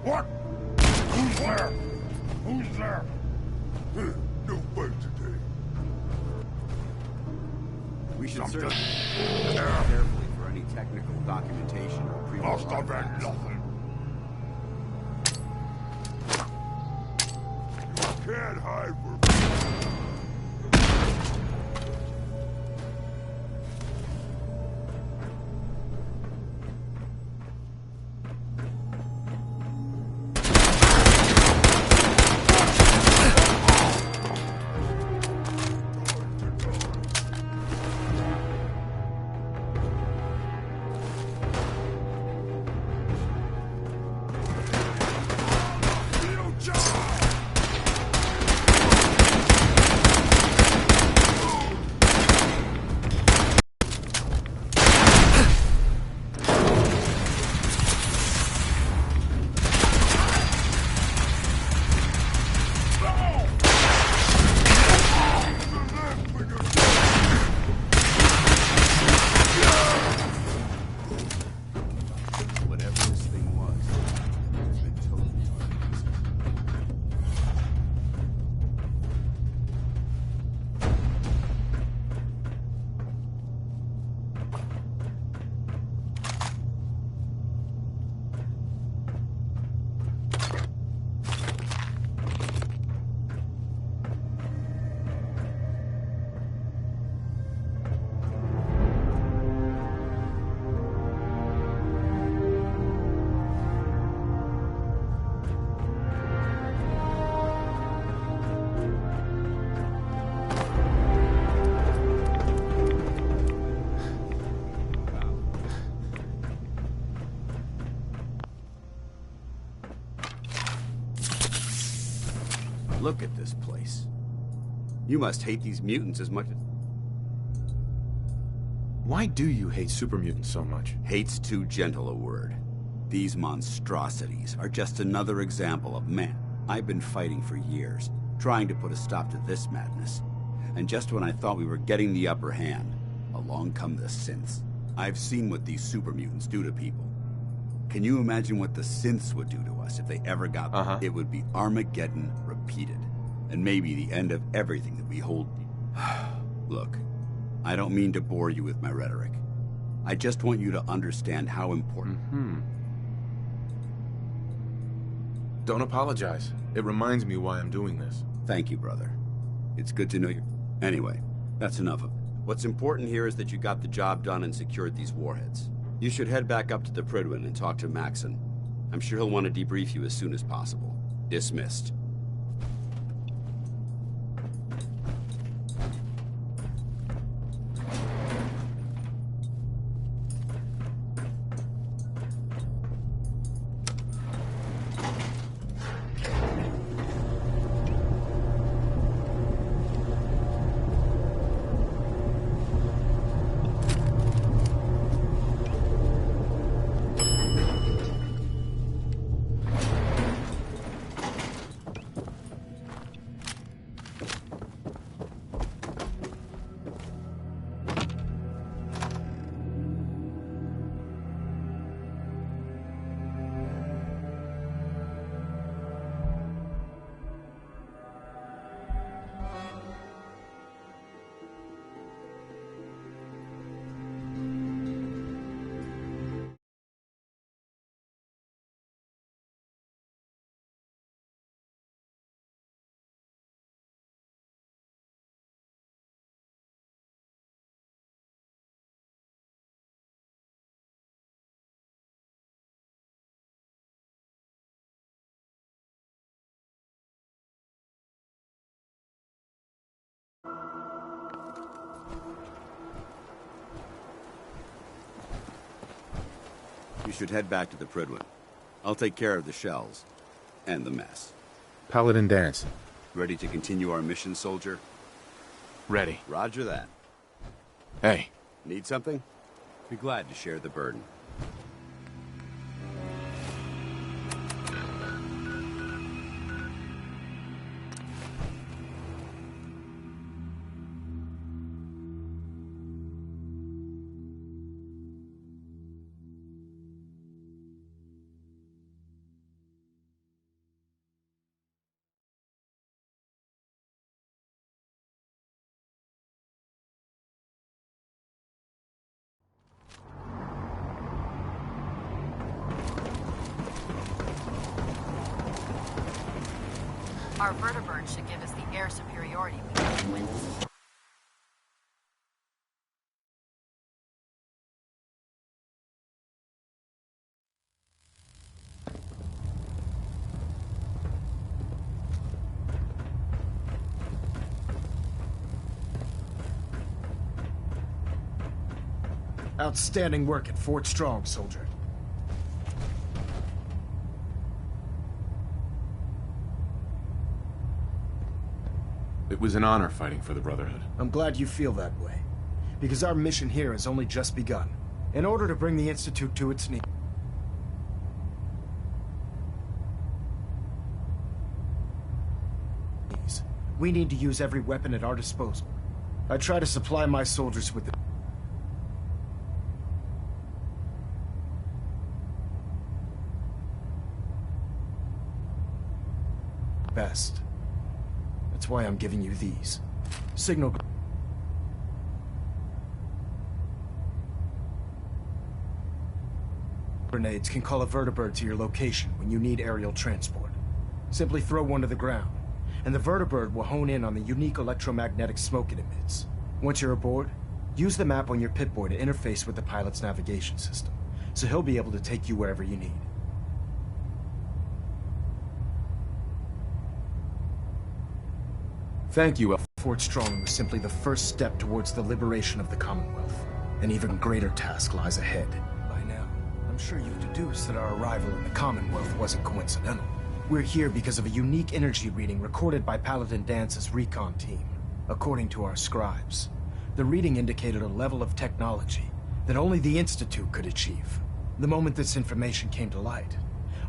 What? Who's there? Who's there? No fight today. We should search carefully for any technical documentation or previous Lost on artifacts. nothing. You can't hide from me. Whatever this thing was, it's been totally organized. Look at this place. You must hate these mutants as much as... Why do you hate super mutants so much? Hate's too gentle a word. These monstrosities are just another example of man. I've been fighting for years, trying to put a stop to this madness. And just when I thought we were getting the upper hand, along come the synths. I've seen what these super mutants do to people. Can you imagine what the synths would do to us if they ever got them? It would be Armageddon repeated, and maybe the end of everything that we hold. Look, I don't mean to bore you with my rhetoric. I just want you to understand how important... Don't apologize. It reminds me why I'm doing this. Thank you, brother. It's good to know you. Anyway, that's enough of it. What's important here is that you got the job done and secured these warheads. You should head back up to the Prydwen and talk to Maxon. I'm sure he'll want to debrief you as soon as possible. Dismissed. You should head back to the Prydwen. I'll take care of the shells. And the mess. Paladin Danse. Ready to continue our mission, soldier? Ready. Roger that. Hey. Need something? Be glad to share the burden. Our vertibird should give us the air superiority we need to win this. Outstanding work at Fort Strong, soldier. It was an honor fighting for the Brotherhood. I'm glad you feel that way, because our mission here has only just begun. In order to bring the Institute to its knees, we need to use every weapon at our disposal. I try to supply my soldiers with the best. That's why I'm giving you these. Signal grenades can call a vertibird to your location when you need aerial transport. Simply throw one to the ground, and the vertibird will hone in on the unique electromagnetic smoke it emits. Once you're aboard, use the map on your Pip-Boy to interface with the pilot's navigation system, so he'll be able to take you wherever you need. Thank you, Fort Strong was simply the first step towards the liberation of the Commonwealth. An even greater task lies ahead. By now, I'm sure you've deduced that our arrival in the Commonwealth wasn't coincidental. We're here because of a unique energy reading recorded by Paladin Dance's recon team. According to our scribes, the reading indicated a level of technology that only the Institute could achieve. The moment this information came to light,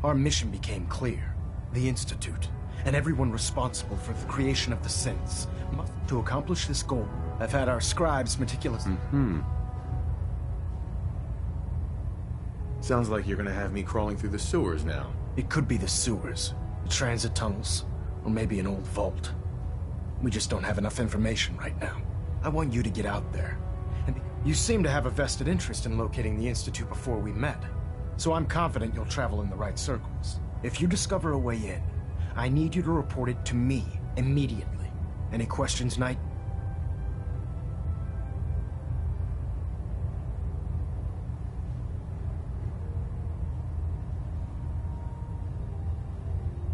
our mission became clear. The Institute, and everyone responsible for the creation of the synths, must... To accomplish this goal, I've had our scribes meticulously... Sounds like you're gonna have me crawling through the sewers now. It could be the sewers, the transit tunnels, or maybe an old vault. We just don't have enough information right now. I want you to get out there. And you seem to have a vested interest in locating the Institute before we met, so I'm confident you'll travel in the right circles. If you discover a way in, I need you to report it to me immediately. Any questions, Knight?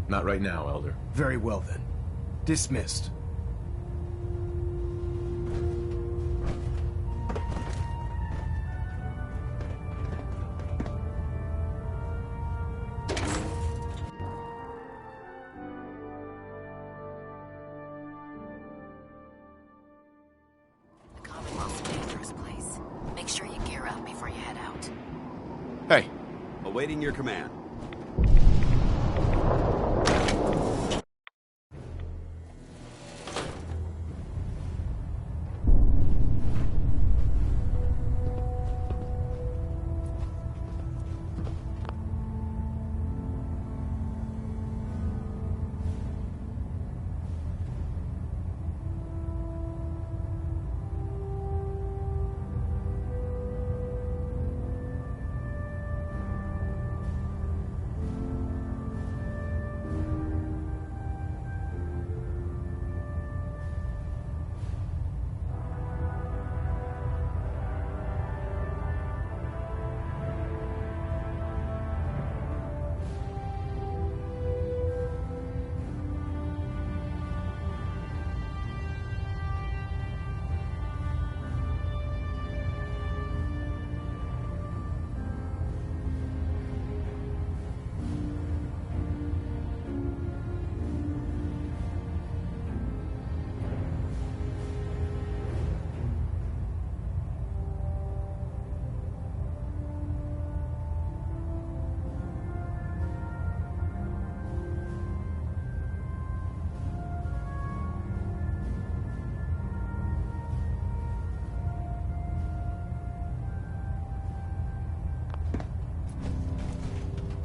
Not right now, Elder. Very well then. Dismissed. The Commonwealth's a dangerous place. Make sure you gear up before you head out. Hey, Awaiting your command.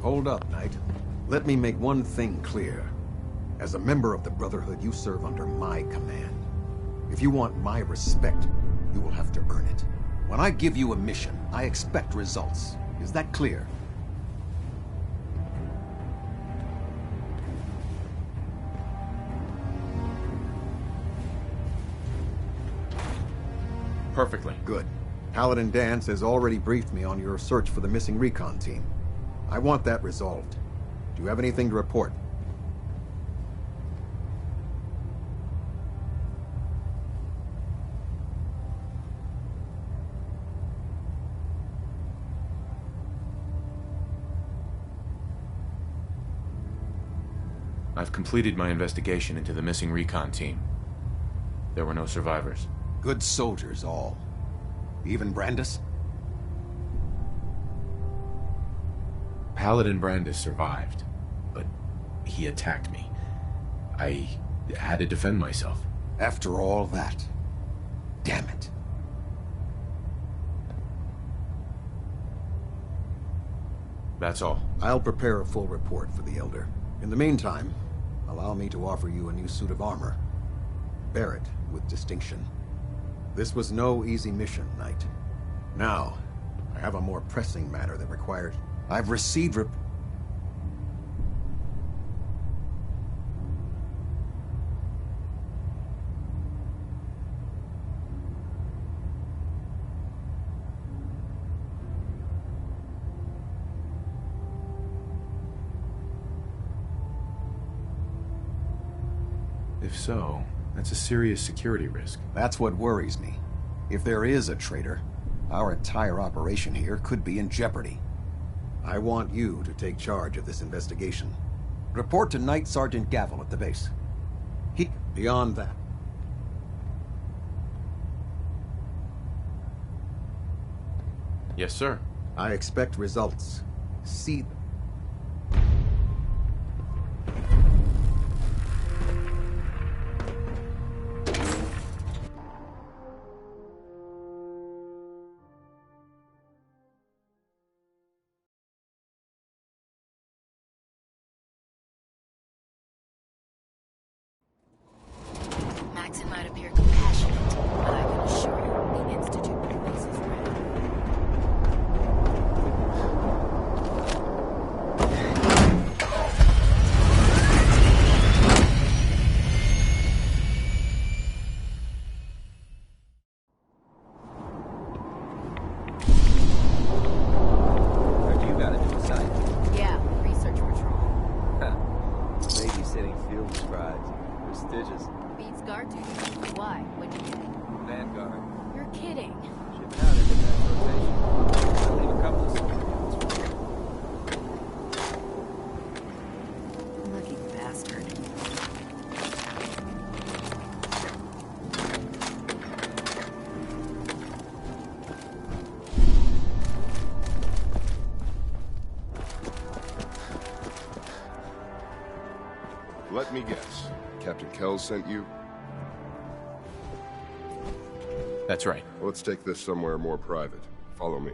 Hold up, Knight. Let me make one thing clear. As a member of the Brotherhood, you serve under my command. If you want my respect, you will have to earn it. When I give you a mission, I expect results. Is that clear? perfectly. Good. Paladin Danse has already briefed me on your search for the missing recon team. I want that resolved. Do you have anything to report? I've completed my investigation into the missing recon team. There were no survivors. Good soldiers, all. Even Brandis? Paladin Brandis survived, but he attacked me. I had to defend myself. After all that. Damn it. That's all. I'll prepare a full report for the Elder. In the meantime, allow me to offer you a new suit of armor. Bear it with distinction. This was no easy mission, Knight. Now, I have a more pressing matter that requires... I've received If so, that's a serious security risk. That's what worries me. If there is a traitor, our entire operation here could be in jeopardy. I want you to take charge of this investigation. Report to Knight Sergeant Gavel at the base. Beyond that. Yes, sir. I expect results. See them. Maxon might appear compassionate, but I can assure you, the Institute releases red. Heard you got a new site. Yeah, research patrol. Babysitting field scribes. Prestigious. Beats guard duty. Why? What'd you get? Vanguard. You're kidding. Shipping out into that rotation. I'll leave a couple of subordinates. Lucky bastard. Let me guess. Captain Kells sent you? That's right. Let's take this somewhere more private. Follow me.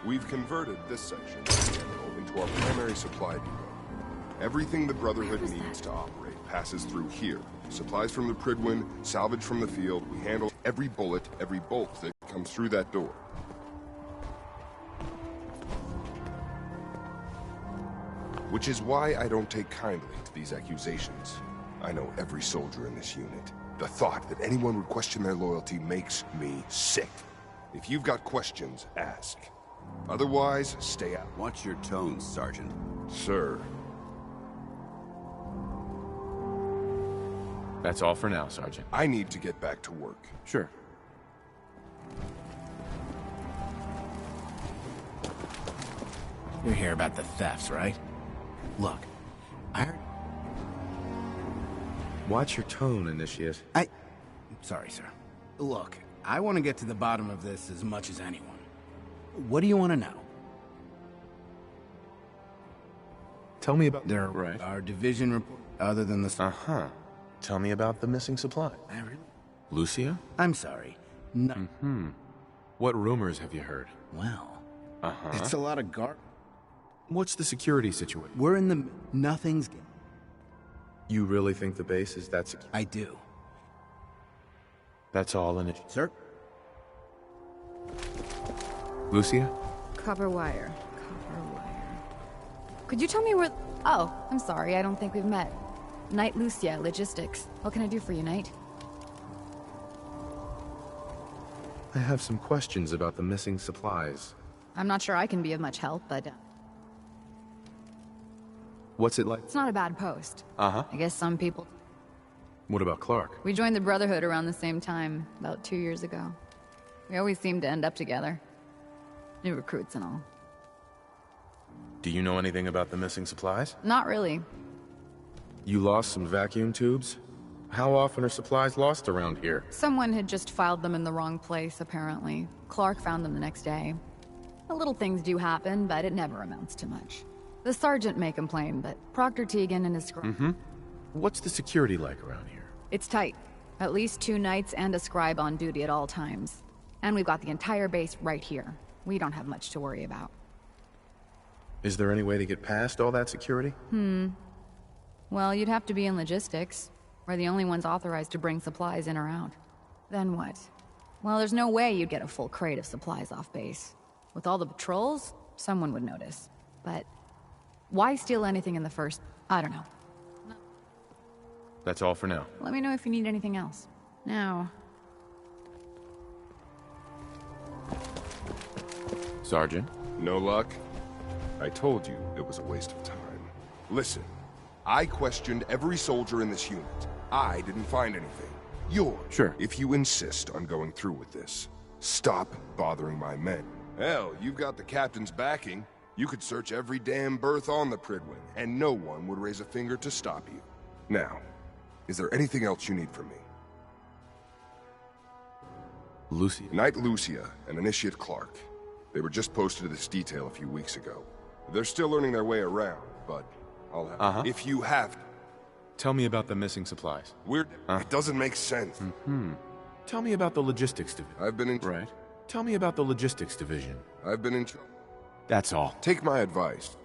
We've converted this section of the Emerald into our primary supply depot. Everything the Brotherhood needs to operate passes through here. Supplies from the Prydwen, salvage from the field. We handle every bullet, every bolt that comes through that door. Which is why I don't take kindly to these accusations. I know every soldier in this unit. The thought that anyone would question their loyalty makes me sick. If you've got questions, ask. Otherwise, stay out. Watch your tone, Sergeant. Sir. That's all for now, Sergeant. I need to get back to work. Sure. You hear about the thefts, right? Look, I heard... Watch your tone, Initiate. Sorry, sir. Look, I want to get to the bottom of this as much as anyone. What do you want to know? Tell me about... There our division report, other than the... Uh-huh. Tell me about the missing supply. I really... Lucia? I'm sorry. No... What rumors have you heard? Well... Uh-huh. It's a lot of What's the security situation? We're in the... Nothing's... You really think the base is that secure? I do. That's all in it. Sir? Lucia? Copper wire. Copper wire. Could you tell me where... Oh, I'm sorry. I don't think we've met. Knight Lucia, Logistics. What can I do for you, Knight? I have some questions about the missing supplies. I'm not sure I can be of much help, but What's it like? it's not a bad post. Uh-huh. I guess some people... What about Clark? We joined the Brotherhood around the same time, about 2 years ago. We always seemed to end up together. New recruits and all. Do you know anything about the missing supplies? Not really. You lost some vacuum tubes? How often are supplies lost around here? Someone had just filed them in the wrong place, apparently. Clark found them the next day. The little things do happen, but it never amounts to much. The sergeant may complain, but Proctor Teagan and his scribe... What's the security like around here? It's tight. At least 2 knights and a scribe on duty at all times. And we've got the entire base right here. We don't have much to worry about. Is there any way to get past all that security? Well, you'd have to be in logistics. We're the only ones authorized to bring supplies in or out. Then what? Well, there's no way you'd get a full crate of supplies off base. With all the patrols, someone would notice. But why steal anything in the first... I don't know. That's all for now. Let me know if you need anything else. Now... Sergeant? No luck? I told you it was a waste of time. Listen, I questioned every soldier in this unit. I didn't find anything. Yours. Sure. If you insist on going through with this, stop bothering my men. Hell, you've got the captain's backing. You could search every damn berth on the Pridwin, and no one would raise a finger to stop you. Now, is there anything else you need from me? Lucy. Knight Lucia and Initiate Clark. They were just posted to this detail a few weeks ago. They're still learning their way around, but I'll have If you have... Tell me about the missing supplies. It doesn't make sense. Tell me about the logistics division. I've been in... Right. Tell me about the logistics division. I've been in... That's all. Take my advice.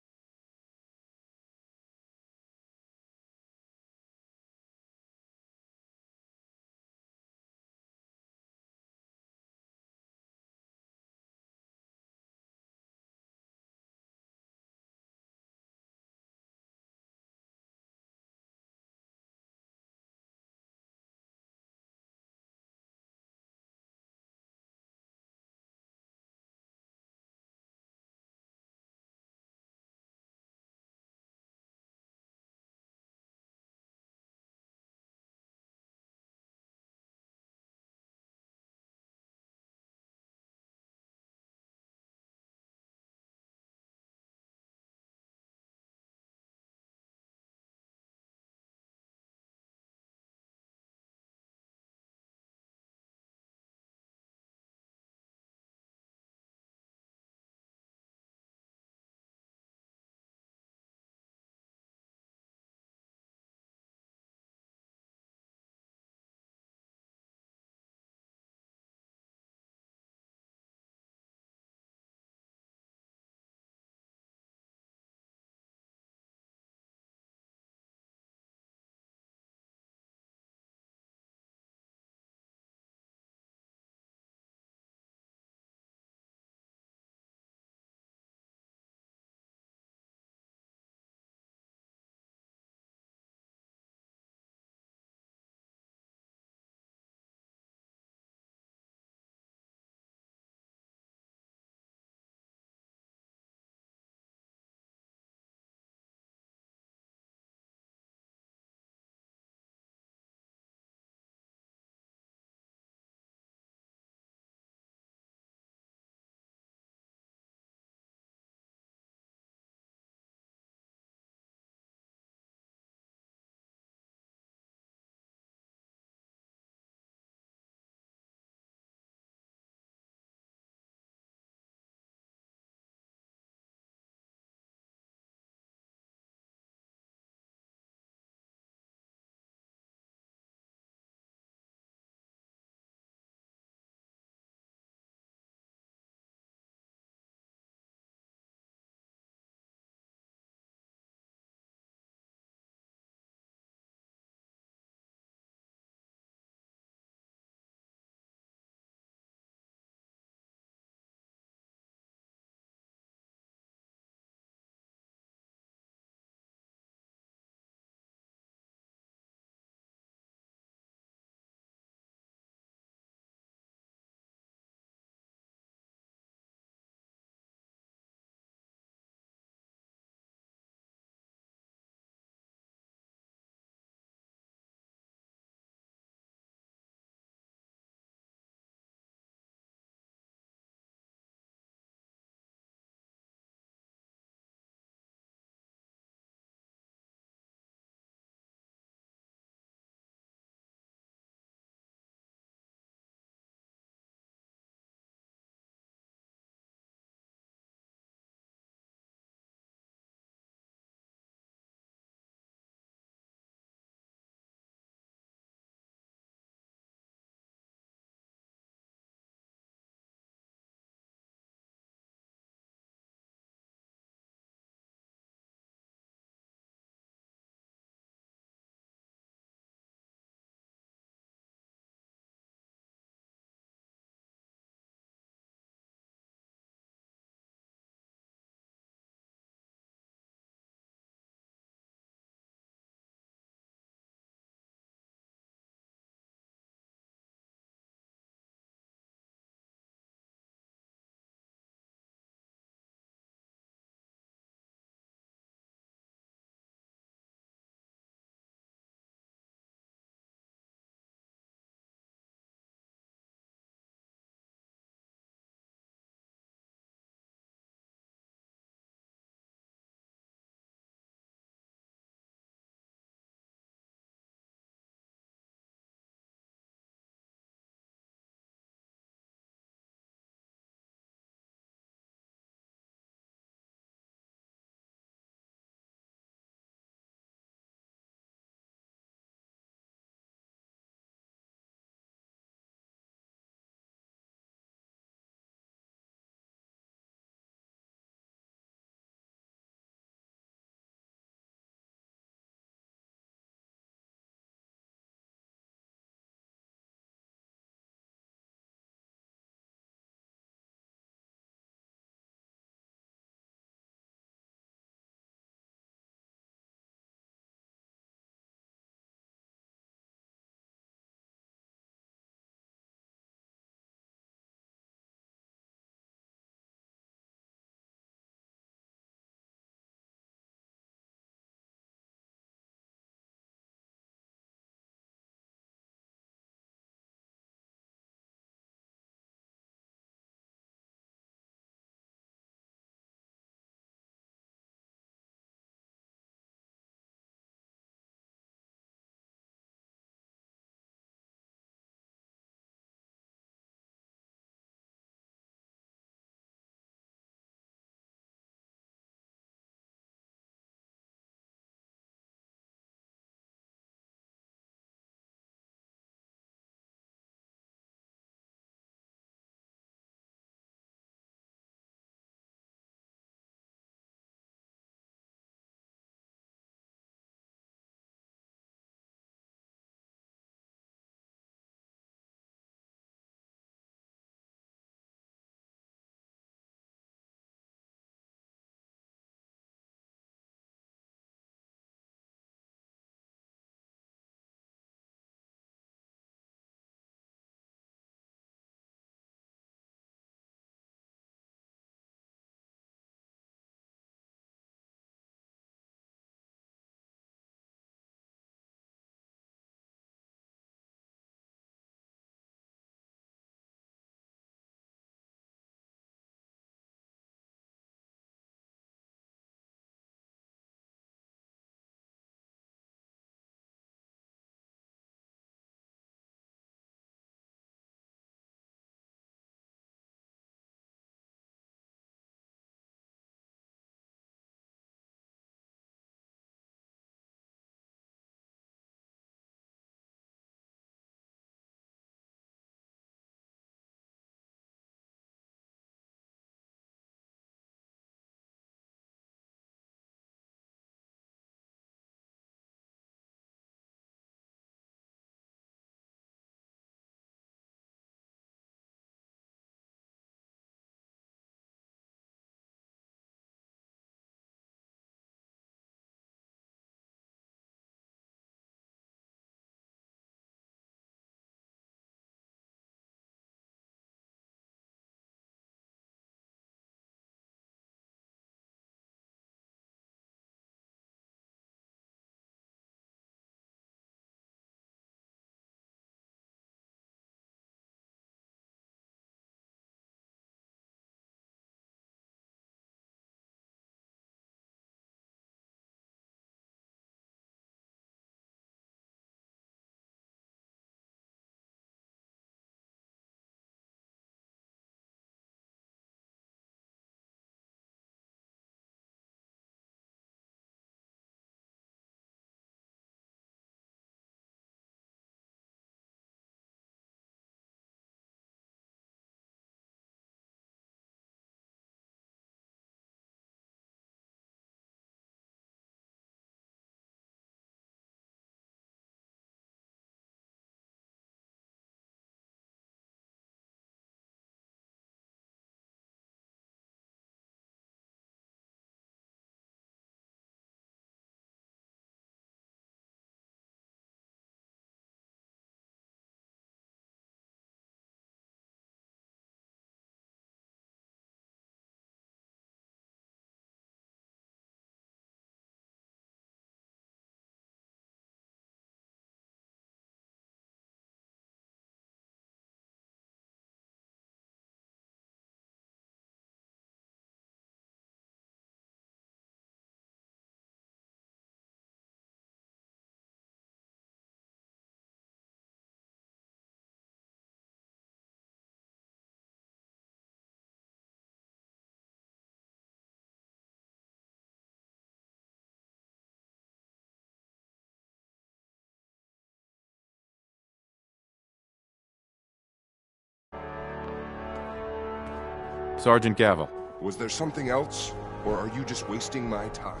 Sergeant Gavel. Was there something else, or are you just wasting my time?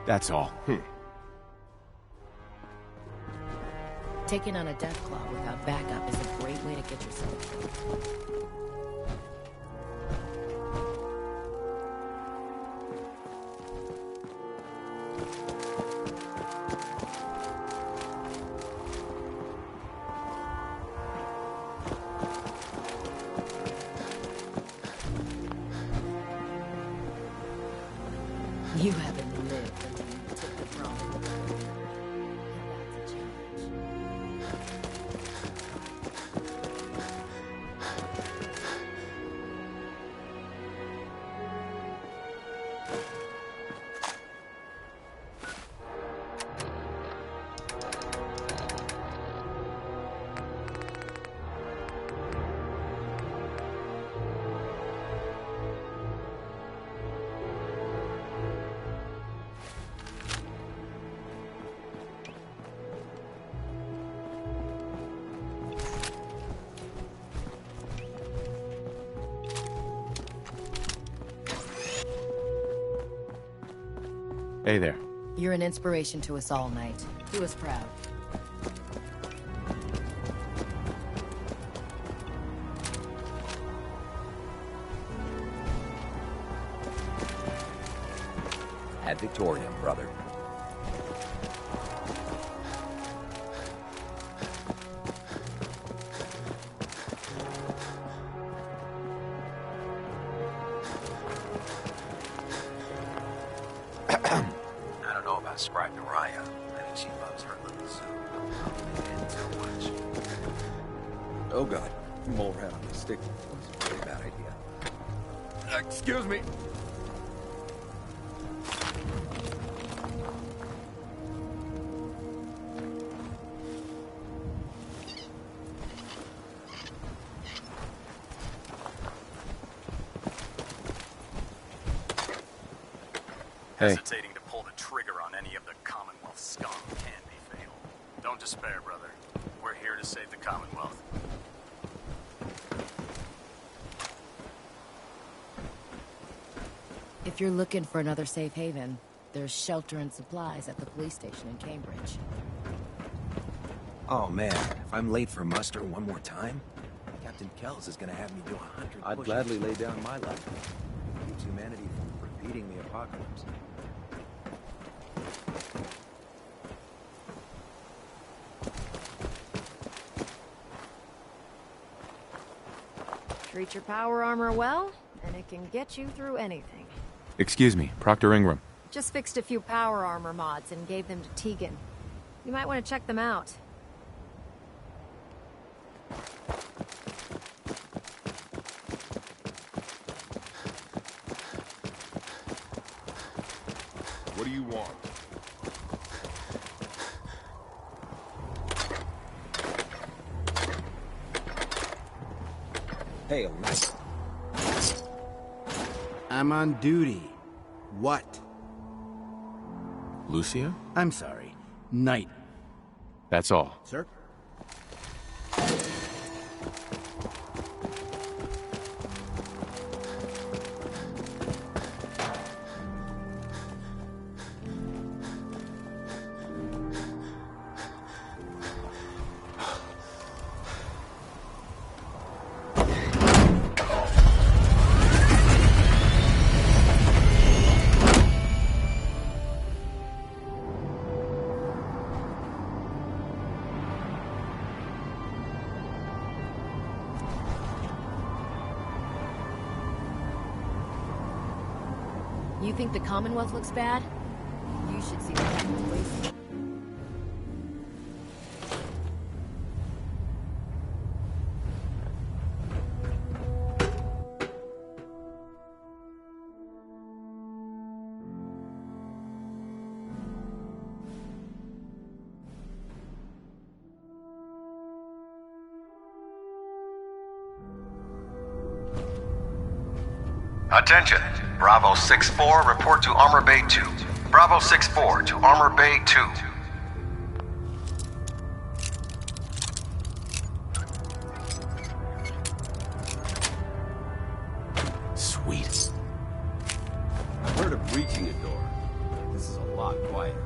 That's all. Taking on a Deathclaw without backup is a great way to get yourself killed. You haven't lived until you took the throne. And that's a challenge. Hey there. You're an inspiration to us all, Knight. Do us proud. Ad Victoriam, brother. I don't know about Scribe Naraya. I think she loves her little soup. And so much. Oh god, mole rat on the stick. That's a really bad idea. Excuse me. Hey. Hesitating to pull the trigger on any of the Commonwealth scum can be fatal. Don't despair, brother. We're here to save the Commonwealth. If you're looking for another safe haven, there's shelter and supplies at the police station in Cambridge. Oh man, if I'm late for muster one more time, Captain Kells is gonna have me do 100 I'd push-ups. gladly lay down my life. Keeps humanity from repeating the apocalypse. Treat your power armor well, and it can get you through anything. Excuse me, Proctor Ingram. Just fixed a few power armor mods and gave them to Tegan. You might want to check them out. What do you want? Hail, Knight. I'm on duty. What? Lucia? I'm sorry. Knight. That's all. Sir? You think the Commonwealth looks bad? You should see the Captain's place. Attention! Bravo 6-4, report to Armor Bay 2. Bravo 6-4 to Armor Bay 2. reaching a door. This is a lot quieter.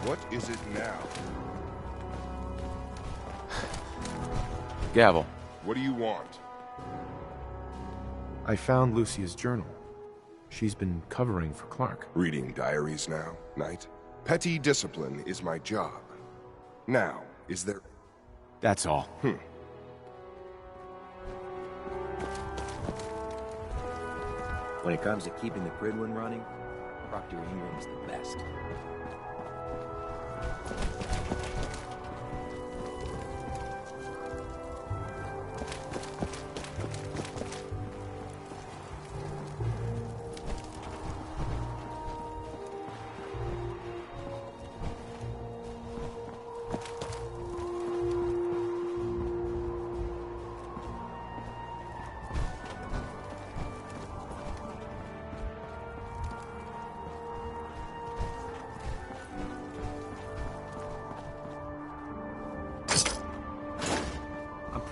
What is it now? Gavel. What do you want? I found Lucia's journal. She's been covering for Clark. Reading diaries now, Knight? Petty discipline is my job. Now, is there... That's all. When it comes to keeping the Prydwen running, Proctor Ingram's the best.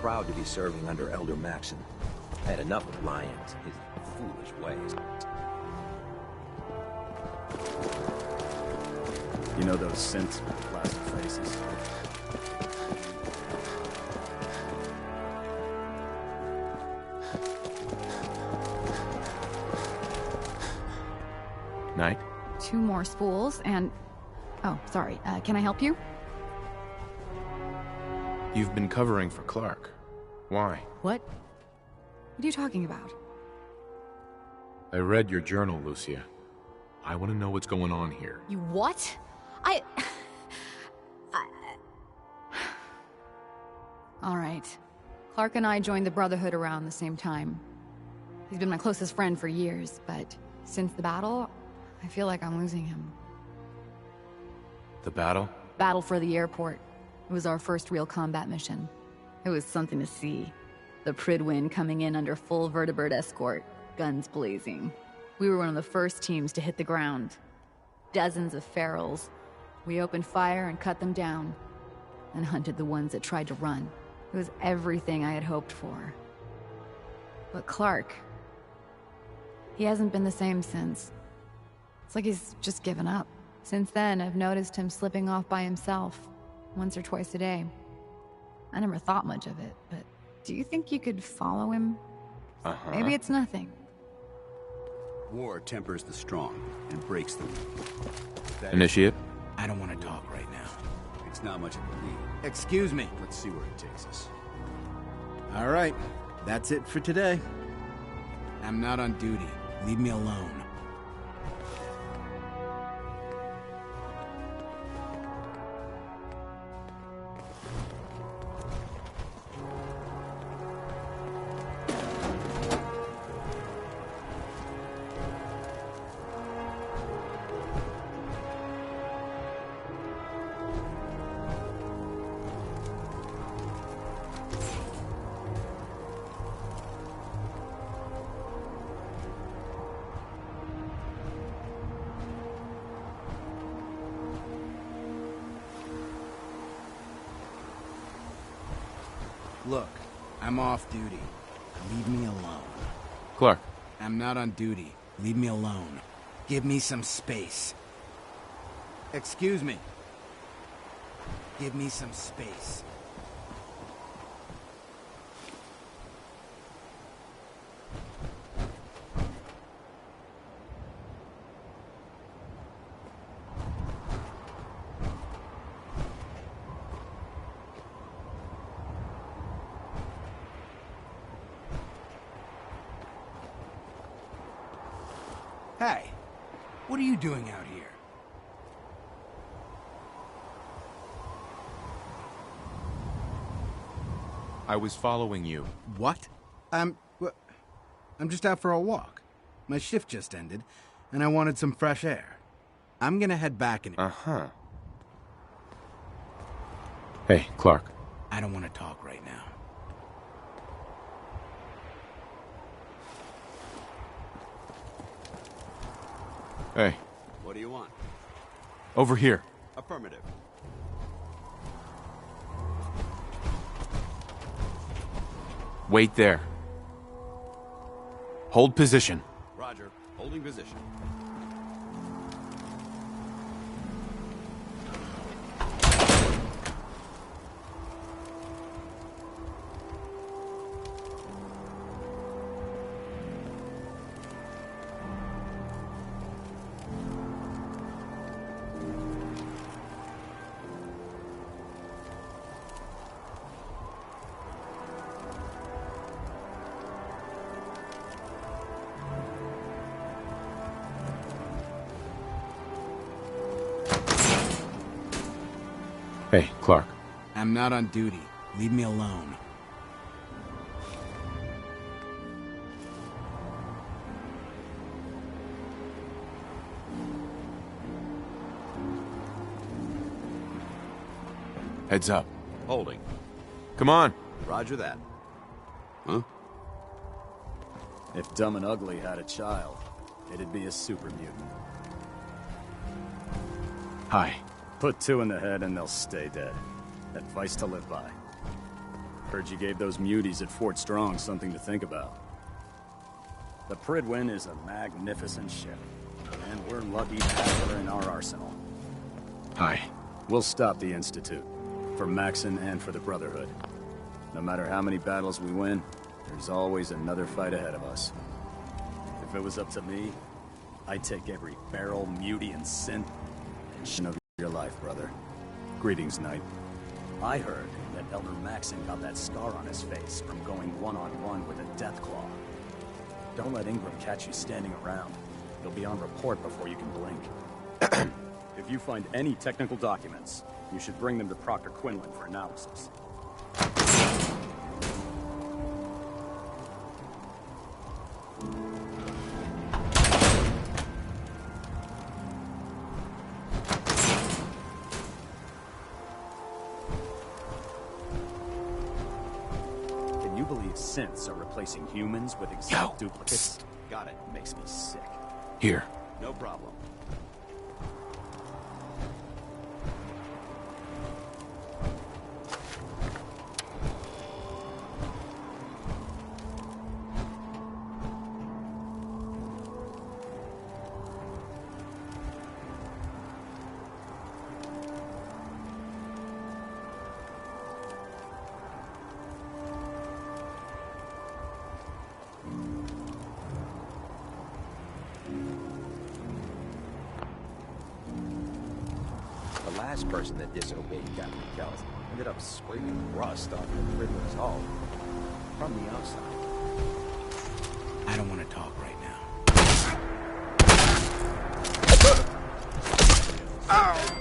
Proud to be serving under Elder Maxson. I had enough of Lyons, his foolish ways. You know those synths with the plastic faces? Knight? 2 more spools and... Oh, sorry. Can I help you? You've been covering for Clark. Why? What? What are you talking about? I read your journal, Lucia. I want to know what's going on here. You what? All right. Clark and I joined the Brotherhood around the same time. He's been my closest friend for years, but since the battle, I feel like I'm losing him. The battle? Battle for the airport. It was our first real combat mission. It was something to see. The Prydwen coming in under full vertibird escort, guns blazing. We were one of the first teams to hit the ground. Dozens of ferals. We opened fire and cut them down, and hunted the ones that tried to run. It was everything I had hoped for. But Clark, he hasn't been the same since. It's like he's just given up. Since then, I've noticed him slipping off by himself, once or twice a day. I never thought much of it, but do you think you could follow him? Uh-huh. Maybe it's nothing. War tempers the strong and breaks them. Initiate? I don't want to talk right now. It's not much of a lead. Excuse me. Let's see where it takes us. All right, that's it for today. I'm not on duty. Leave me alone. Look, I'm off duty. Leave me alone. Clark. I'm not on duty. Leave me alone. Give me some space. Excuse me. Give me some space. Hey, what are you doing out here? I was following you. What? I'm just out for a walk. My shift just ended, and I wanted some fresh air. I'm gonna head back and... Uh-huh. Hey, Clark. I don't want to talk right now. Hey. What do you want? Over here. Affirmative. Wait there. Hold position. Roger. Holding position. Hey, Clark. I'm not on duty. Leave me alone. Heads up. Holding. Come on. Roger that. Huh? If Dumb and Ugly had a child, it'd be a super mutant. Hi. Put two in the head and they'll stay dead. Advice to live by. Heard you gave those muties at Fort Strong something to think about. The Prydwen is a magnificent ship, and we're lucky to have her in our arsenal. Hi. We'll stop the Institute, for Maxon and for the Brotherhood. No matter how many battles we win, there's always another fight ahead of us. If it was up to me, I'd take every barrel, mutie, and synth and shove your life, brother. Greetings, Knight. I heard that Elder Maxon got that scar on his face from going one-on-one with a Deathclaw. Don't let Ingram catch you standing around. You'll be on report before you can blink. If you find any technical documents, you should bring them to Proctor Quinlan for analysis. believe synths are replacing humans with exact duplicates? Got it. Makes me sick. Here. No problem. The last person that disobeyed Captain Kells ended up scraping rust off the Pridwin's hull from the outside. I don't want to talk right now.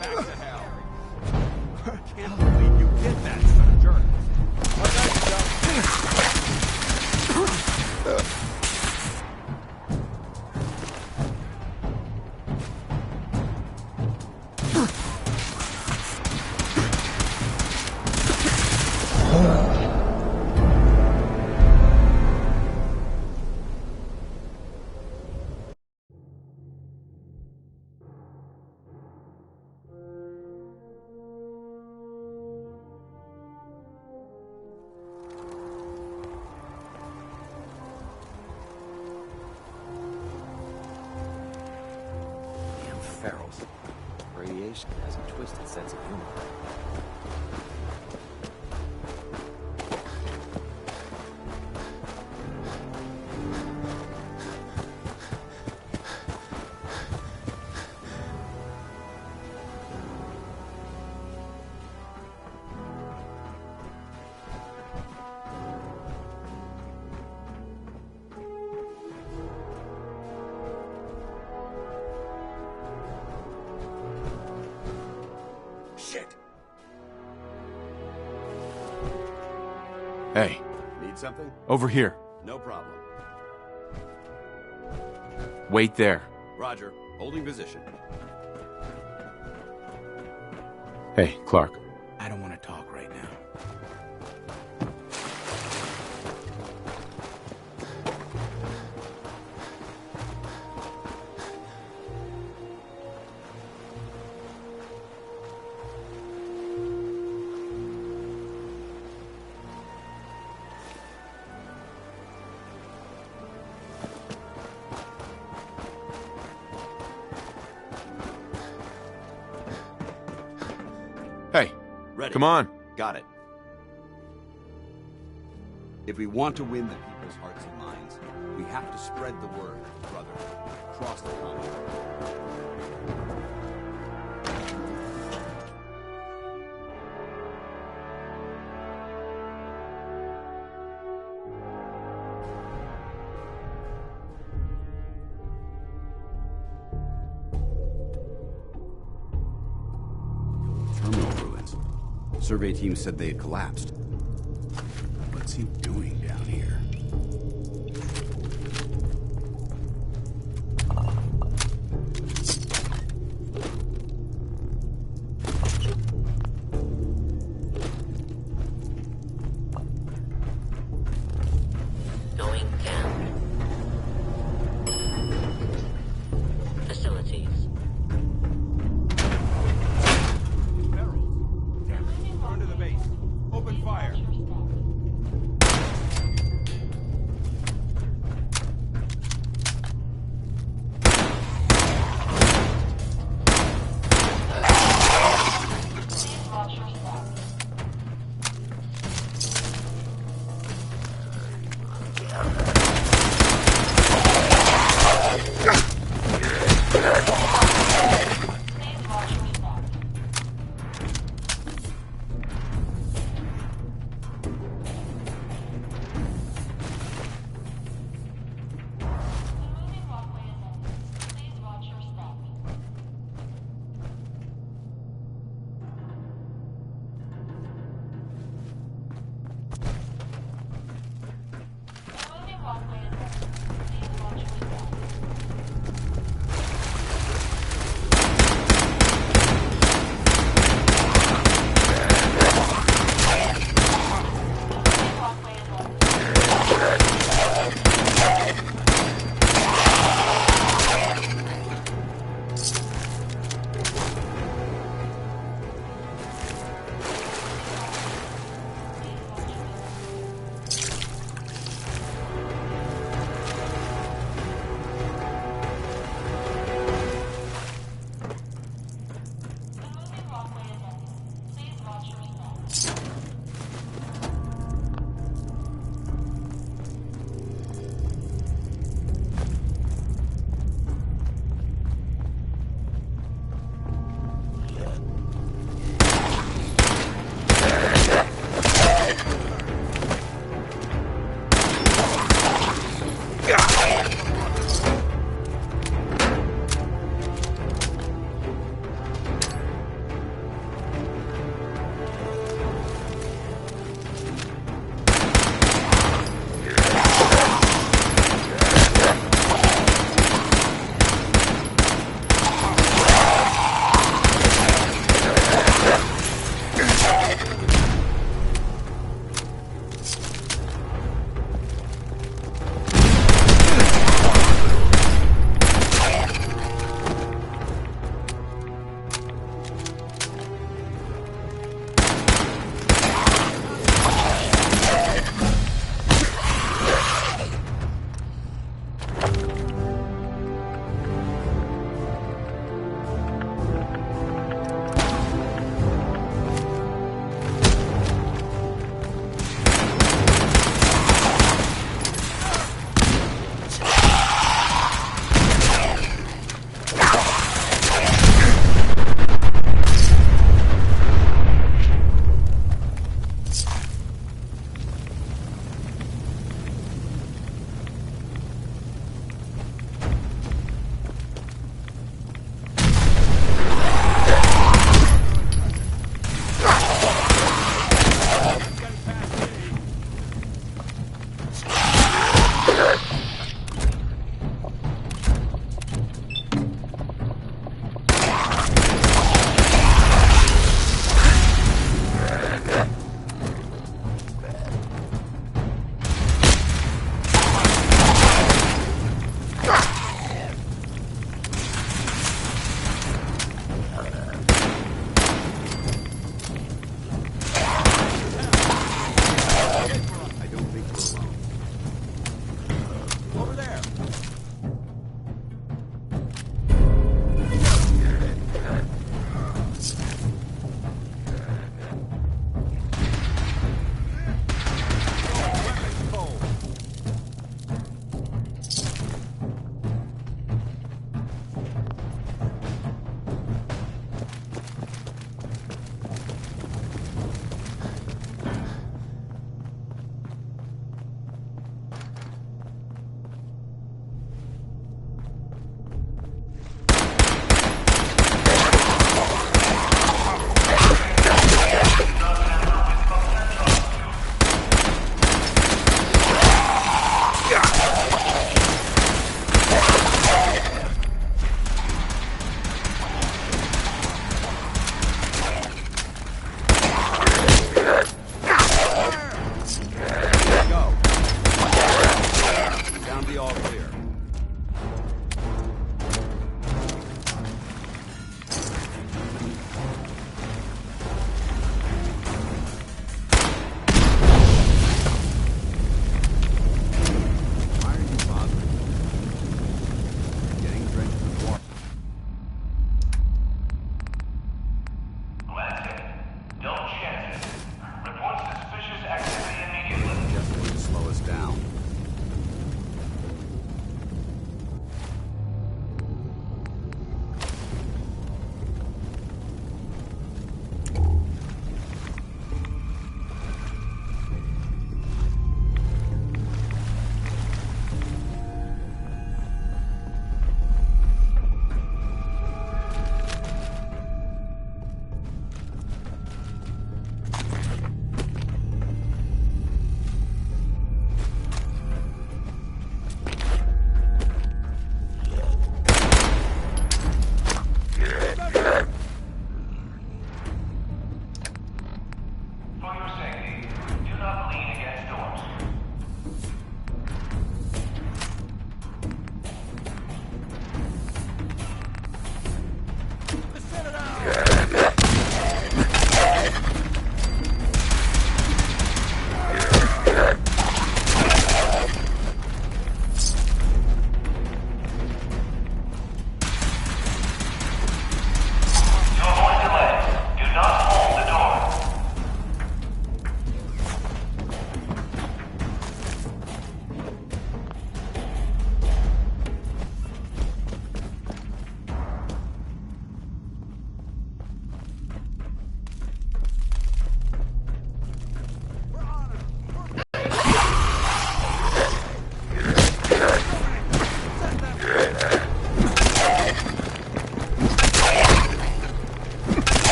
Back to hell. I can't believe you did that, son of a jerk. Ferals. Radiation has a twisted sense of humor. Hey. Need something? Over here. No problem. Wait there. Roger. Holding position. Hey, Clark. I don't want to talk right now. Hey, Ready. come on. Got it. If we want to win the people's hearts and minds, we have to spread the word, brother, across the continent. Terminal ruins. Survey team said they had collapsed. What's he doing down here? Going down. Facilities. Turn to the base. Open fire.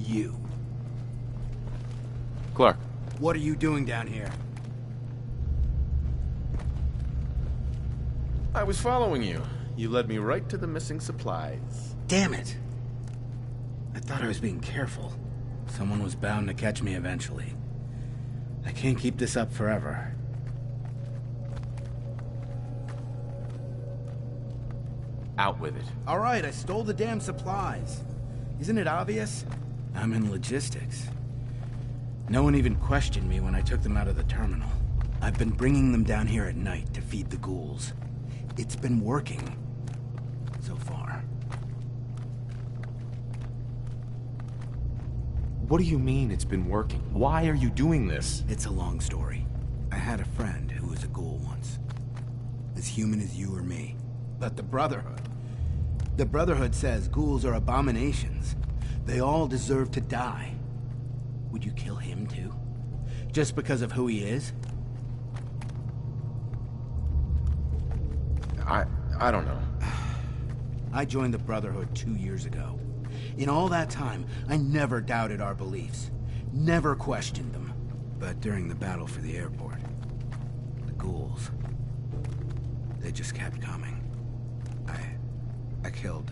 you. Clark. What are you doing down here? I was following you. You led me right to the missing supplies. Damn it! I thought I was being careful. Someone was bound to catch me eventually. I can't keep this up forever. Out with it. All right, I stole the damn supplies. Isn't it obvious? I'm in logistics. No one even questioned me when I took them out of the terminal. I've been bringing them down here at night to feed the ghouls. It's been working. So far. What do you mean it's been working? Why are you doing this? It's a long story. I had a friend who was a ghoul once. As human as you or me. But the Brotherhood. The Brotherhood says ghouls are abominations. They all deserve to die. Would you kill him too? Just because of who he is? I don't know. I joined the Brotherhood 2 years ago. In all that time, I never doubted our beliefs. Never questioned them. But during the battle for the airport, the ghouls, they just kept coming. I killed,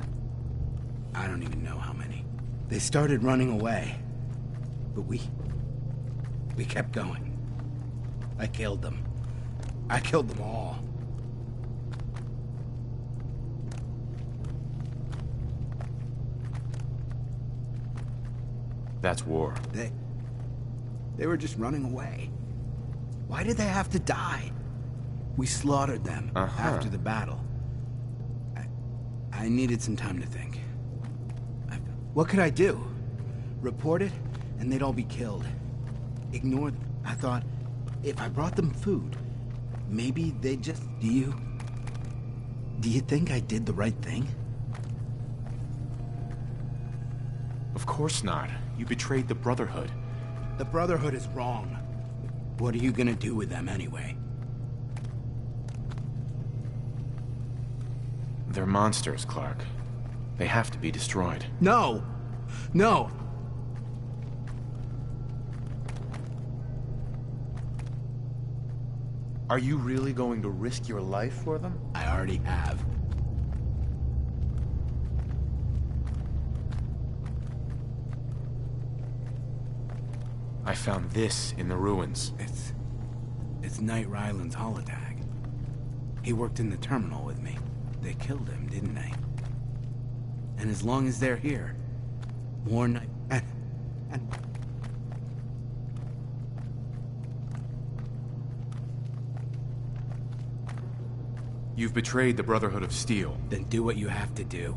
I don't even know how many. They started running away. But we kept going. I killed them. I killed them all. That's war. They were just running away. Why did they have to die? We slaughtered them after the battle. I needed some time to think. What could I do? Report it, and they'd all be killed. Ignore them. I thought, if I brought them food, maybe they'd just... Do you think I did the right thing? Of course not. You betrayed the Brotherhood. The Brotherhood is wrong. What are you gonna do with them anyway? They're monsters, Clark. They have to be destroyed. No! No! Are you really going to risk your life for them? I already have. I found this in the ruins. It's Knight Ryland's holotag. He worked in the terminal with me. They killed him, didn't they? And as long as they're here, more Knight... And... You've betrayed the Brotherhood of Steel. Then do what you have to do.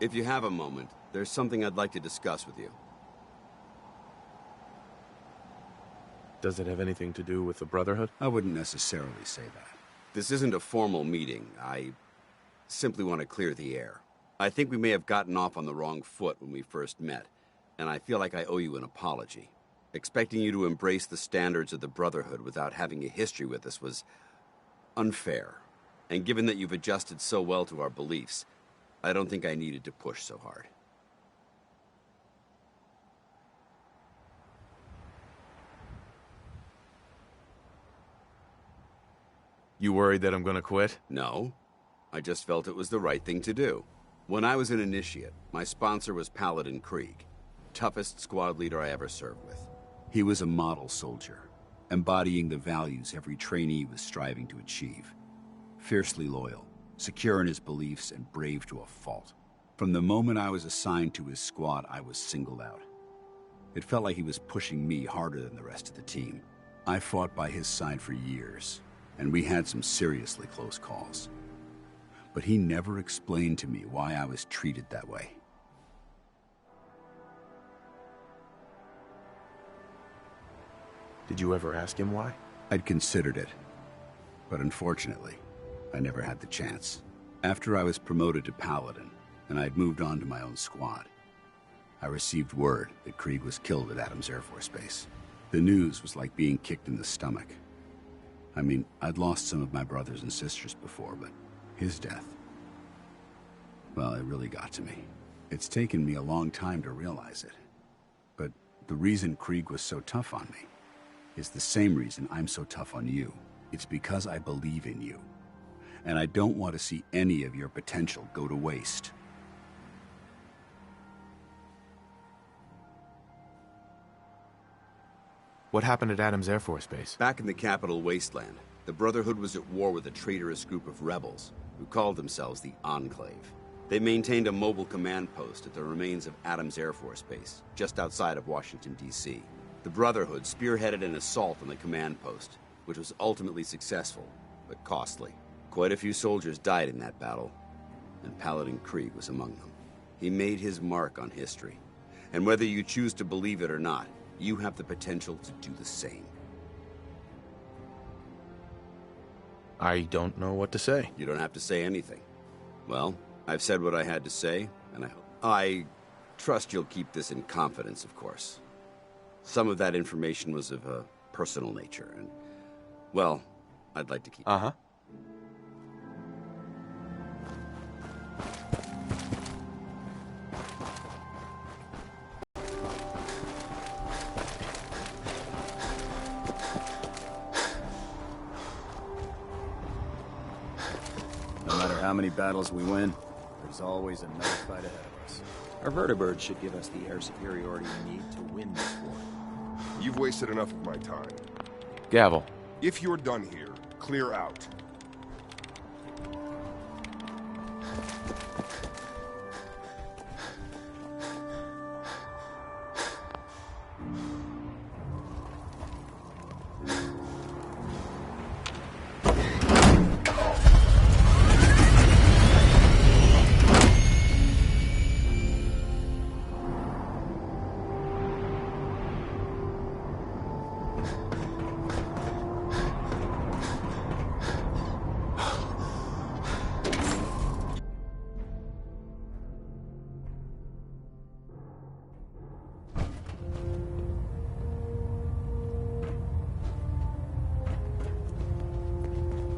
If you have a moment, there's something I'd like to discuss with you. Does it have anything to do with the Brotherhood? I wouldn't necessarily say that. This isn't a formal meeting. I simply want to clear the air. I think we may have gotten off on the wrong foot when we first met, and I feel like I owe you an apology. Expecting you to embrace the standards of the Brotherhood without having a history with us was unfair. And given that you've adjusted so well to our beliefs, I don't think I needed to push so hard. You worried that I'm gonna quit? No. I just felt it was the right thing to do. When I was an initiate, my sponsor was Paladin Krieg, toughest squad leader I ever served with. He was a model soldier, embodying the values every trainee was striving to achieve. Fiercely loyal, secure in his beliefs, and brave to a fault. From the moment I was assigned to his squad, I was singled out. It felt like he was pushing me harder than the rest of the team. I fought by his side for years, and we had some seriously close calls. But he never explained to me why I was treated that way. Did you ever ask him why? I'd considered it, but unfortunately, I never had the chance. After I was promoted to Paladin, and I'd moved on to my own squad, I received word that Krieg was killed at Adams Air Force Base. The news was like being kicked in the stomach. I mean, I'd lost some of my brothers and sisters before, but his death, well, it really got to me. It's taken me a long time to realize it. But the reason Krieg was so tough on me is the same reason I'm so tough on you. It's because I believe in you. And I don't want to see any of your potential go to waste. What happened at Adams Air Force Base? Back in the capital wasteland, the Brotherhood was at war with a traitorous group of rebels who called themselves the Enclave. They maintained a mobile command post at the remains of Adams Air Force Base, just outside of Washington, D.C. The Brotherhood spearheaded an assault on the command post, which was ultimately successful, but costly. Quite a few soldiers died in that battle, and Paladin Krieg was among them. He made his mark on history, and whether you choose to believe it or not, you have the potential to do the same. I don't know what to say. You don't have to say anything. Well, I've said what I had to say, and I trust you'll keep this in confidence, of course. Some of that information was of a personal nature, and, well, I'd like to keep it. No matter how many battles we win, there's always another fight ahead of us. Our vertibird should give us the air superiority we need to win this war. You've wasted enough of my time. Gavel. If you're done here, clear out.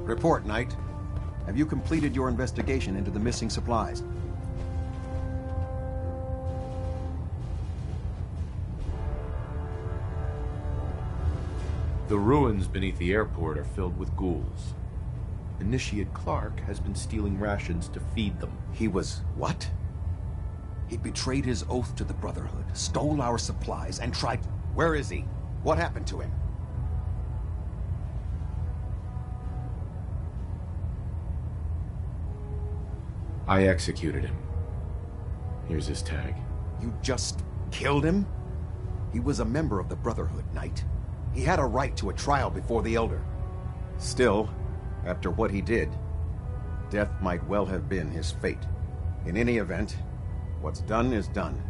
Report, Knight. Have you completed your investigation into the missing supplies? The ruins beneath the airport are filled with ghouls. Initiate Clark has been stealing rations to feed them. He was what? He betrayed his oath to the Brotherhood, stole our supplies, and tried... Where is he? What happened to him? I executed him. Here's his tag. You just killed him? He was a member of the Brotherhood, Knight. He had a right to a trial before the Elder. Still, after what he did, death might well have been his fate. In any event, What's done is done.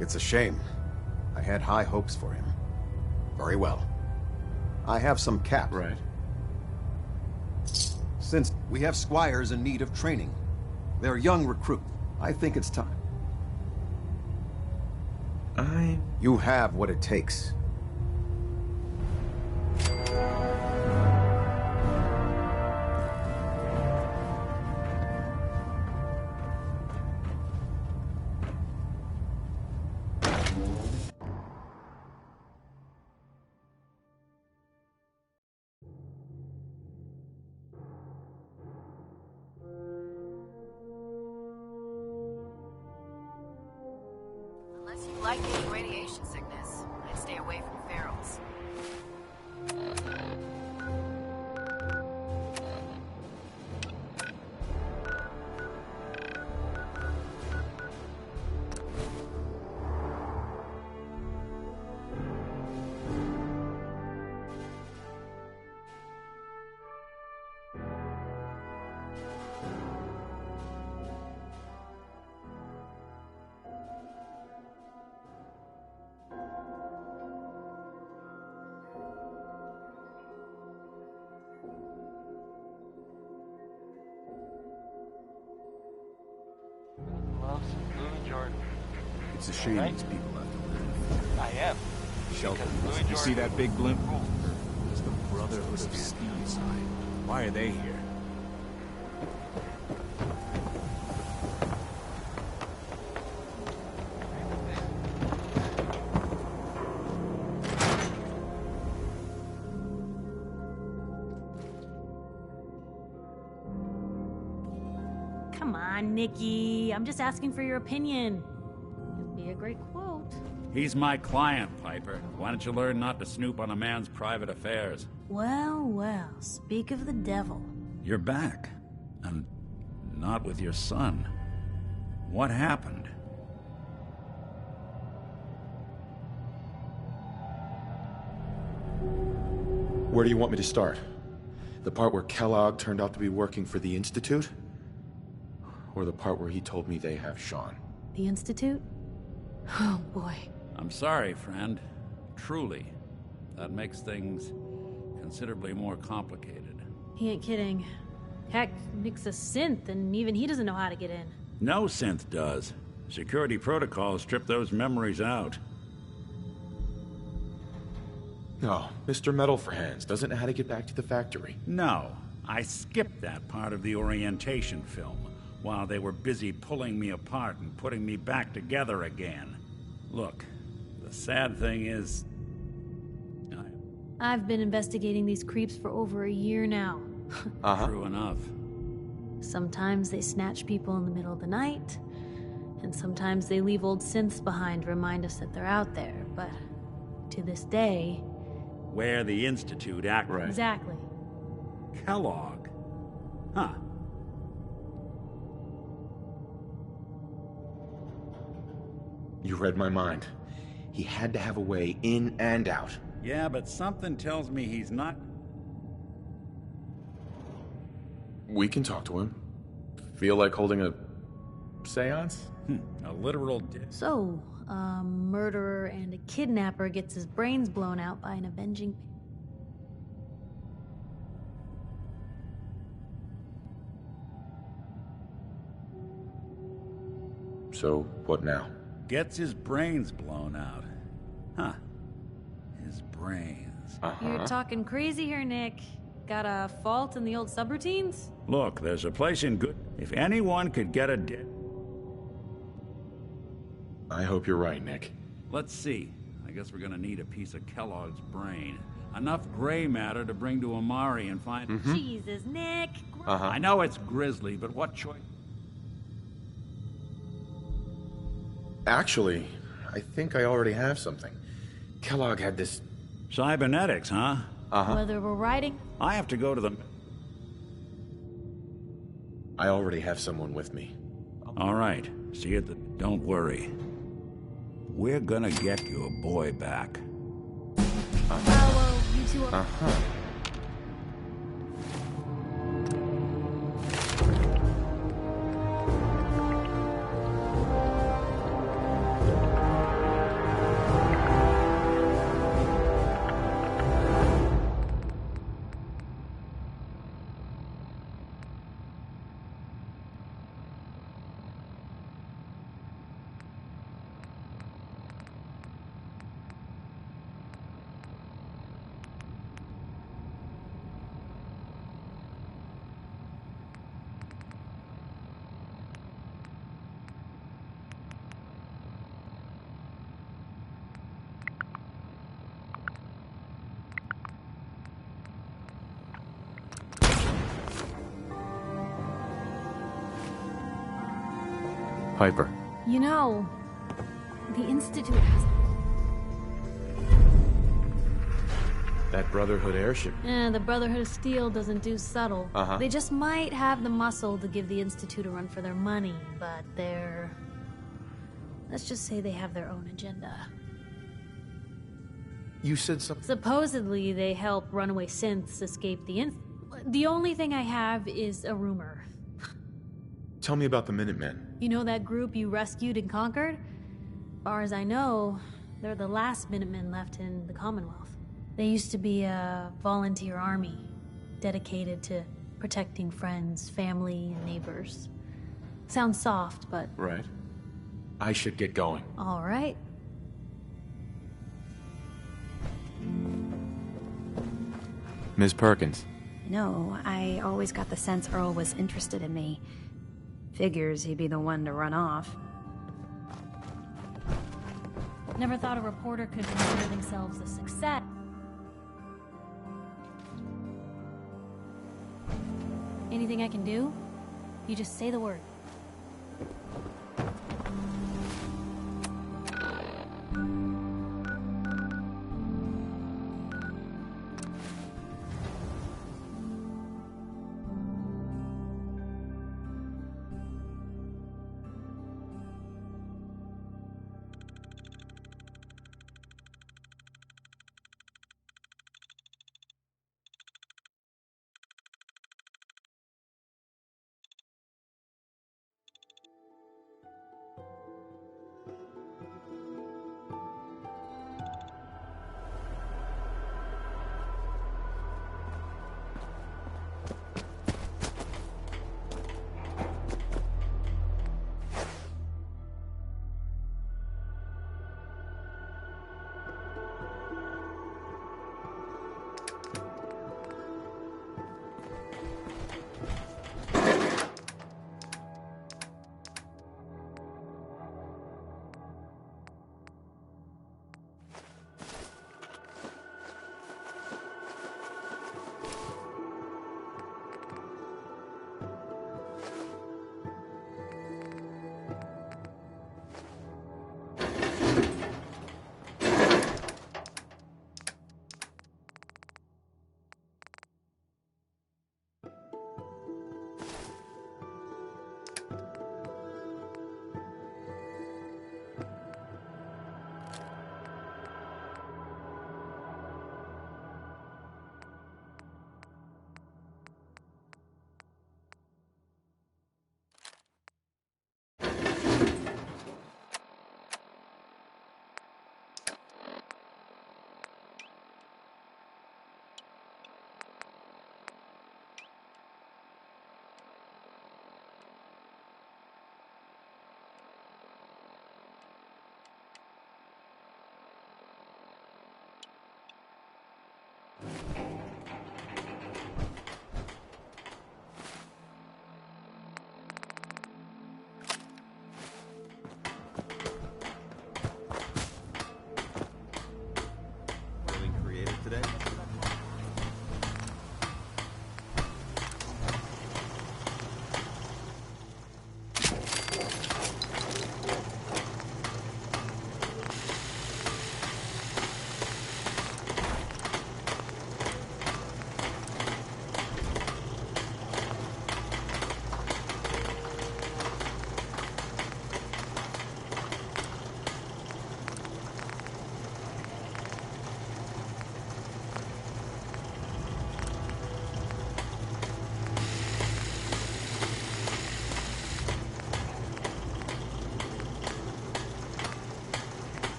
It's a shame. I had high hopes for him. Very well. I have some cap. Right. Since we have squires in need of training, they're young recruits. I think it's time. You have what it takes. Unless you like getting radiation sickness, I'd stay away from ferals. Love some Louis Jordan. It's a shame Right? these people have to live. I am. Shelton, Because Louis you see Jordan that big blimp? rules. It's the Brotherhood of Steel. Why are they here? Come on, Nikki. I'm just asking for your opinion. It'd be a great quote. He's my client, Piper. Why don't you learn not to snoop on a man's private affairs? Well, well, speak of the devil. You're back. And not with your son. What happened? Where do you want me to start? The part where Kellogg turned out to be working for the Institute? Or the part where he told me they have Sean? The Institute? Oh, boy. I'm sorry, friend. Truly. That makes things considerably more complicated. He ain't kidding. Heck, Nick's a synth, and even he doesn't know how to get in. No synth does. Security protocols strip those memories out. No, Mr. Metal for Hands doesn't know how to get back to the factory. No, I skipped that part of the orientation film while they were busy pulling me apart and putting me back together again. Look, the sad thing is... I've been investigating these creeps for over a year now. True enough. Sometimes they snatch people in the middle of the night, and sometimes they leave old synths behind to remind us that they're out there, but to this day... Where the Institute acted. Right. Exactly. Kellogg. Huh. You read my mind. He had to have a way in and out. Yeah, but something tells me he's not... We can talk to him. Feel like holding a... seance? A literal... So, a murderer and a kidnapper gets his brains blown out by an avenging... So, what now? Gets his brains blown out. Huh. His brains. You're talking crazy here, Nick. Got a fault in the old subroutines? Look, there's a place in good... If anyone could get a dead... I hope you're right, Nick. Let's see. I guess we're gonna need a piece of Kellogg's brain. Enough gray matter to bring to Amari and find... Jesus, Nick! I know it's grisly, but what choice... Actually, I think I already have something. Kellogg had this... Cybernetics, huh? Whether we're riding... I have to go to the... I already have someone with me. All right. See you at the... Don't worry. We're gonna get your boy back. Well, you two are... Piper. You know, the Institute has... That Brotherhood airship. The Brotherhood of Steel doesn't do subtle. Uh-huh. They just might have the muscle to give the Institute a run for their money, but they're... Let's just say they have their own agenda. You said something... Supposedly, they help runaway synths escape the The only thing I have is a rumor. Tell me about the Minutemen. You know that group you rescued and conquered? As far as I know, they're the last Minutemen left in the Commonwealth. They used to be a volunteer army, dedicated to protecting friends, family, and neighbors. Sounds soft, but... Right. I should get going. All right. Ms. Perkins. No, I always got the sense Earl was interested in me. Figures he'd be the one to run off. Never thought a reporter could consider themselves a success. Anything I can do? You just say the word.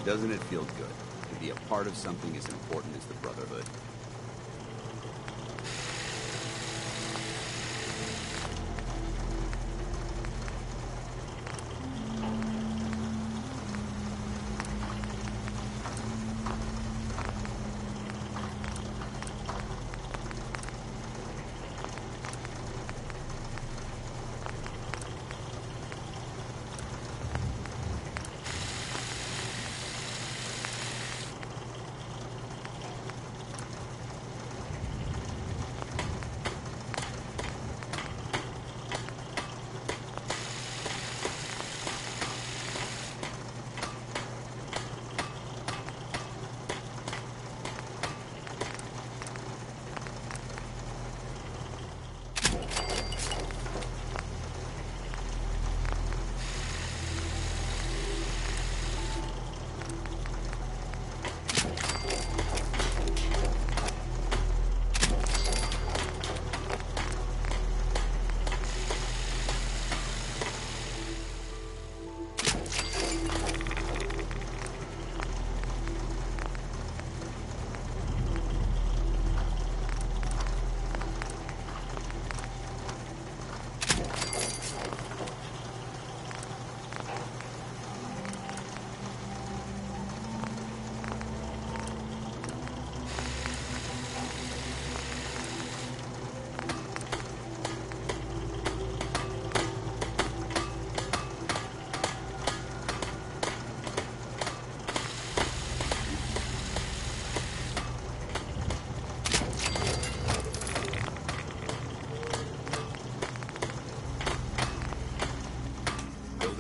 Doesn't it feel good to be a part of something as important as the Brotherhood?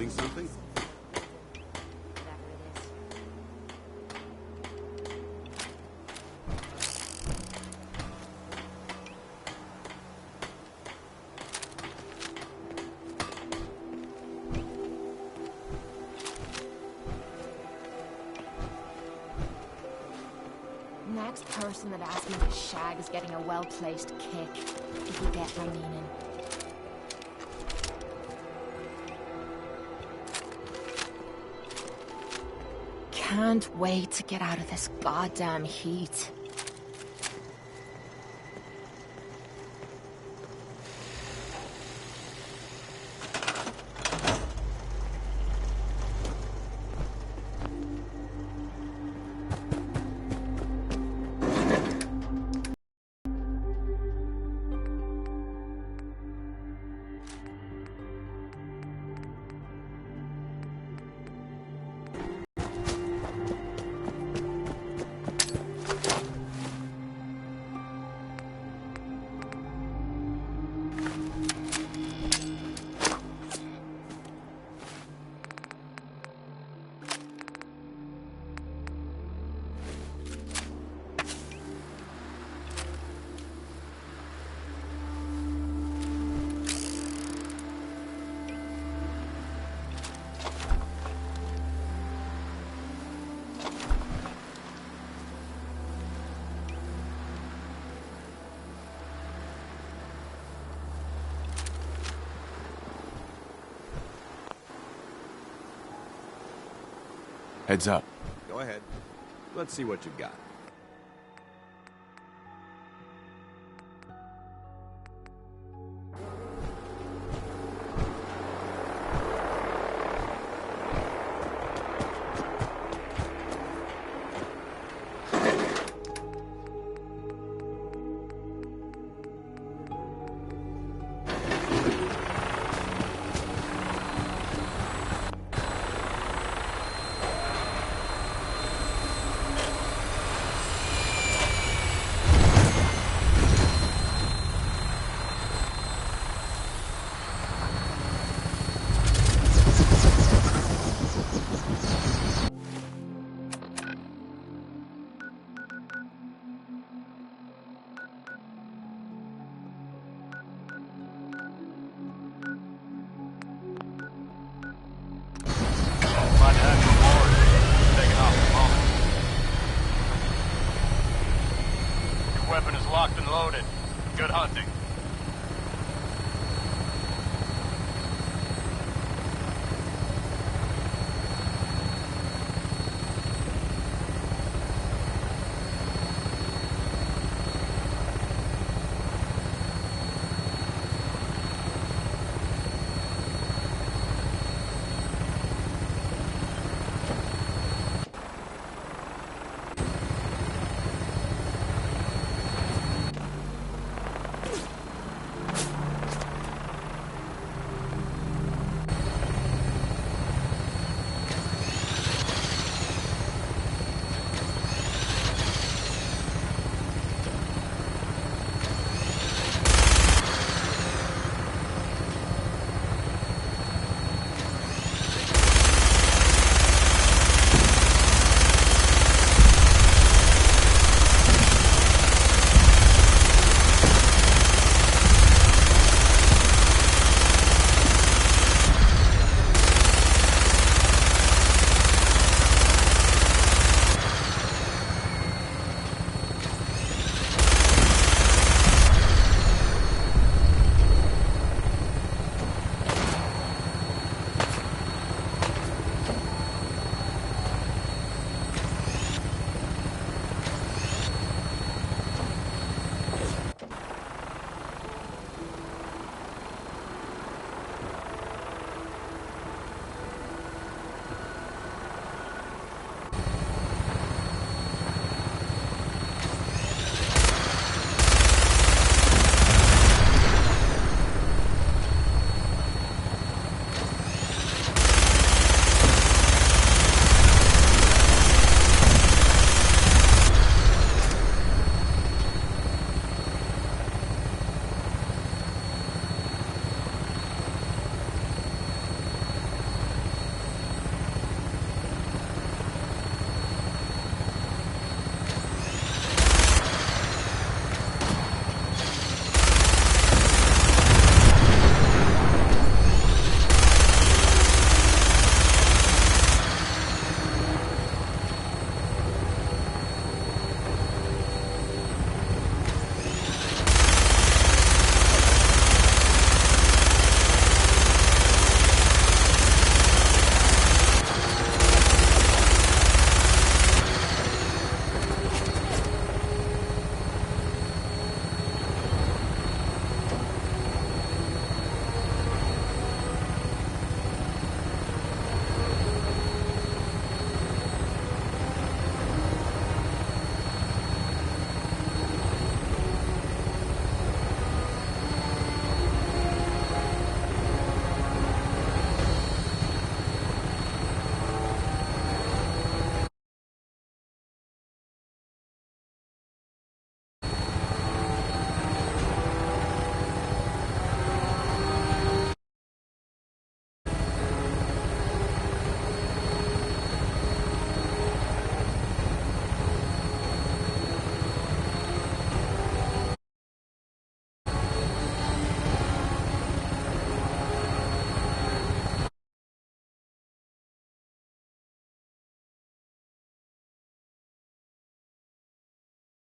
Something? Next person that asks me to shag is getting a well-placed kick, if you get my meaning. Can't wait to get out of this goddamn heat. Heads up. Go ahead. Let's see what you've got.